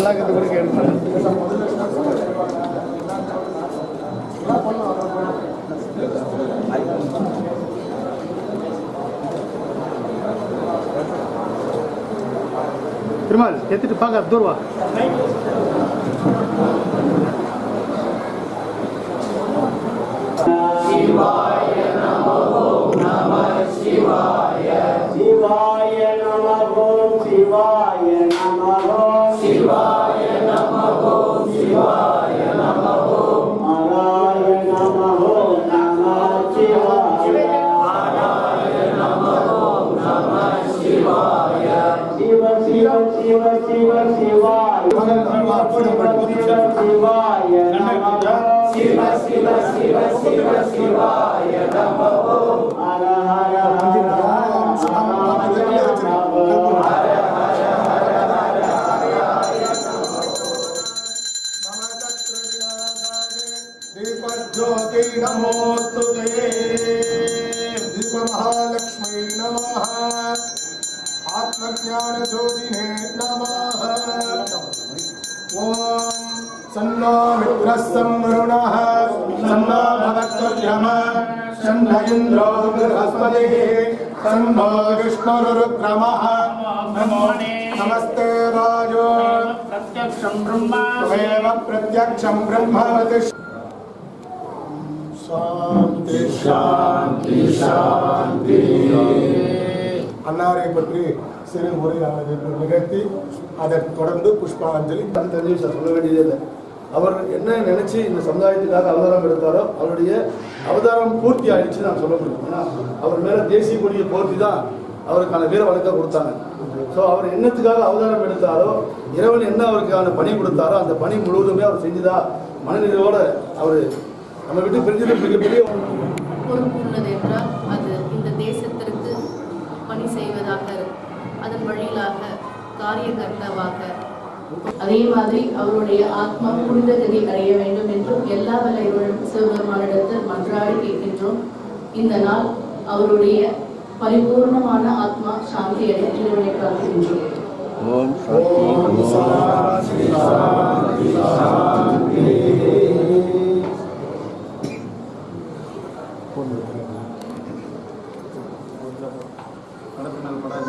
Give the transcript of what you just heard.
நல்லா கற்று கூட கேட்கணும். திருமால் எடுத்துட்டு பார்க்க தூர்வா. சிவாய நமோ நம சிவாய சிவாய நமோ சிவாய நமோ சிவாய நமோ சிவாய நமோ ஹராய நமோ நம சிவாய ஹராய நமோ நம சிவாய சிவ சிவ சிவ சிவ சிவாய சிவாய நமோ சிவ சிவ சிவ சிவ சிவாய நமோ ஹர ஹர ஹர दीपज्योति नमोस्तुते दीपमहालक्ष्मी नमः आत्मज्ञानज्योतिने नमः ॐ सन्नो मित्रः संवरुणः सन्नो भवत्वर्यमः सन्न इन्द्रो बृहस्पतिः सन्नो विष्णुरुक्रमः नमस्ते वायो प्रत्यक्षं ब्रह्म त्वमेव प्रत्यक्षं ब्रह्म वदिष्यसि शांति शांति शांति அன்னாரை பற்றி சிறு உரையாளரை நிகழ்த்தி அதற்கு தொடர்ந்து புஷ்பாஞ்சலி. தெரிஞ்சு சொல்ல வேண்டியதே இல்லை. அவர் என்ன நினைச்சு இந்த சமுதாயத்துக்காக அவதாரம் எடுத்தாரோ அவருடைய அவதாரம் பூர்த்தி ஆயிடுச்சு நான் சொல்ல முடியும். ஏன்னா அவர் மேல தேசிய கொடியை போர்த்தி தான் அவருக்கான வீர வழக்கம் கொடுத்தாங்க. ஸோ அவர் என்னத்துக்காக அவதாரம் எடுத்தாரோ இறைவன் என்ன அவருக்கான பணி கொடுத்தாரோ அந்த பணி முழுவதுமே அவர் செஞ்சுதா மனநிலையோட அவர் நம்ம விட்டு பிரிஞ்சது மிகப்பெரிய பொறுப்பு உள்ளது என்றால் அது இந்த தேசத்திற்கு பணி செய்வதாக, அதன் வழியிலாக காரியகர்த்தாவாக. அதே மாதிரி அவருடைய ஆத்மா புனித கதி அடைய வேண்டும் என்றும் எல்லா வல்ல சிவபெருமானிடத்தில் மன்றாடி கேட்கின்றோம். இந்த நாள் அவருடைய பரிபூர்ணமான ஆத்மா சாந்தி அடைய இறைவனை பிரார்த்திக்கின்றோம். நடப்பு நாள் படம்